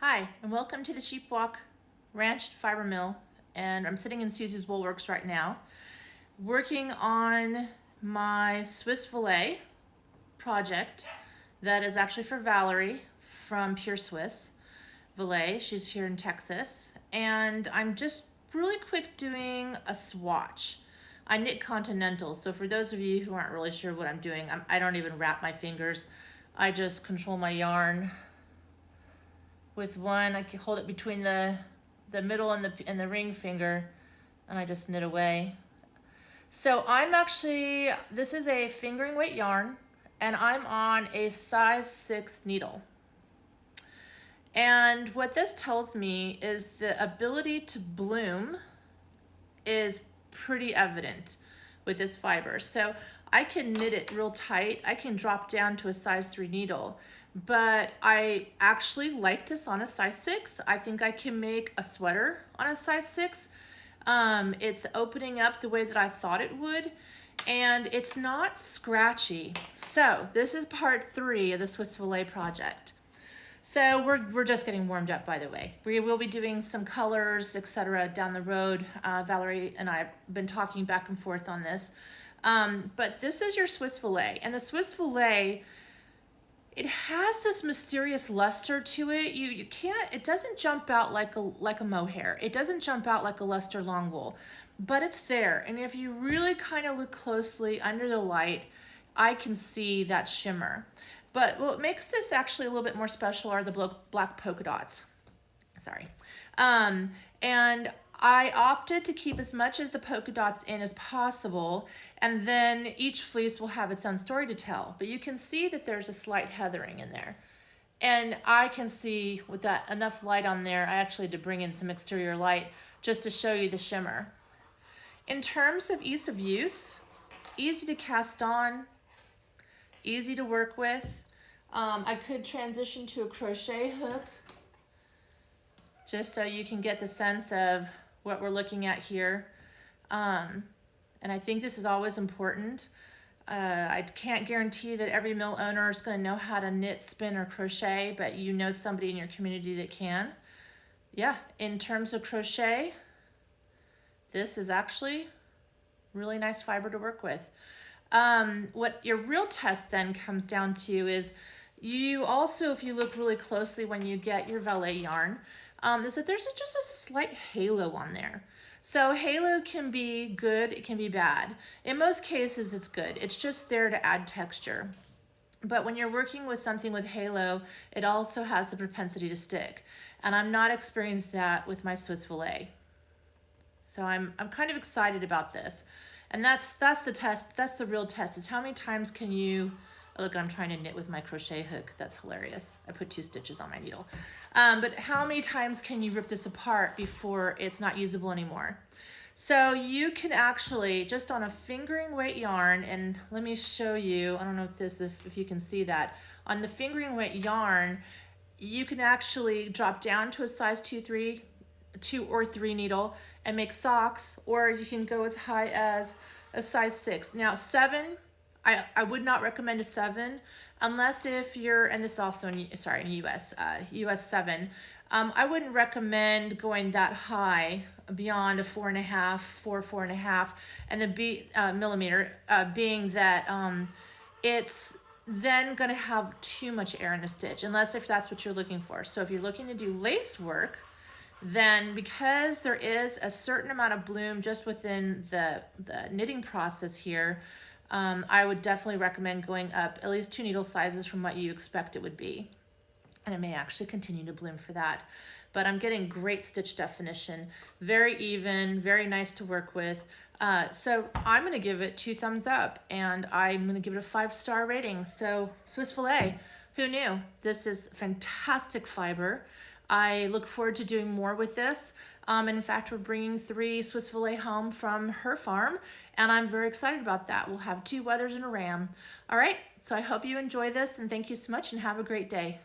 Hi, and welcome to the Sheepwalk Ranch Fiber Mill. And I'm sitting in Susie's Woolworks right now, working on my Swiss Valet project that is actually for Valerie from Pure Swiss Valet. She's here in Texas. And I'm just really quick doing a swatch. I knit continental, so for those of you who aren't really sure what I'm doing, I don't even wrap my fingers. I just control my yarn with one. I can hold it between the middle and the ring finger, and I just knit away. So this is a fingering weight yarn, and I'm on a size 6 needle. And what this tells me is the ability to bloom is pretty evident with this fiber. So I can knit it real tight. I can drop down to a size 3 needle, but I actually like this on a size 6. I think I can make a sweater on a size 6. It's opening up the way that I thought it would, and it's not scratchy. So this is part 3 of the Swiss Valet project. So we're just getting warmed up, by the way. We will be doing some colors, etc. down the road. Valerie and I have been talking back and forth on this. But this is your Swiss Valet. And the Swiss Valet, it has this mysterious luster to it. You can't, it doesn't jump out like a mohair. It doesn't jump out like a luster long wool, but it's there. And if you really kind of look closely under the light, I can see that shimmer. But what makes this actually a little bit more special are the black polka dots. Sorry. And I opted to keep as much of the polka dots in as possible, and then each fleece will have its own story to tell. But you can see that there's a slight heathering in there. And I can see with that enough light on there, I actually had to bring in some exterior light just to show you the shimmer. In terms of ease of use, easy to cast on, easy to work with. I could transition to a crochet hook just so you can get the sense of what we're looking at here. And I think this is always important. I can't guarantee that every mill owner is going to know how to knit, spin, or crochet, but you know somebody in your community that can. Yeah, in terms of crochet, this is actually really nice fiber to work with. What your real test then comes down to is you also, if you look really closely when you get your valet yarn, is that there's just a slight halo on there. So halo can be good, it can be bad. In most cases, it's good. It's just there to add texture. But when you're working with something with halo, it also has the propensity to stick. And I'm not experienced that with my Swiss Valet. So I'm kind of excited about this. And that's the test, that's the real test, is how many times can you, oh, look, I'm trying to knit with my crochet hook. That's hilarious. I put 2 stitches on my needle. But how many times can you rip this apart before it's not usable anymore? So you can actually, just on a fingering weight yarn, and let me show you, I don't know if you can see that, on the fingering weight yarn, you can actually drop down to a size 2 or 3 needle and make socks, or you can go as high as a size 6. Now 7, I would not recommend a 7 unless if you're, and this is also in US, US 7. I wouldn't recommend going that high beyond a 4.5, 4.5, and the millimeter, being that it's then going to have too much air in a stitch, unless if that's what you're looking for. So if you're looking to do lace work, then because there is a certain amount of bloom just within the knitting process here, I would definitely recommend going up at least 2 needle sizes from what you expect it would be. And it may actually continue to bloom for that. But I'm getting great stitch definition, very even, very nice to work with. So I'm gonna give it 2 thumbs up, and I'm gonna give it a 5-star rating. So Swiss Valet, who knew? This is fantastic fiber. I look forward to doing more with this. In fact, we're bringing 3 Swiss Valet home from her farm, and I'm very excited about that. We'll have 2 wethers and a ram. All right, so I hope you enjoy this, and thank you so much, and have a great day.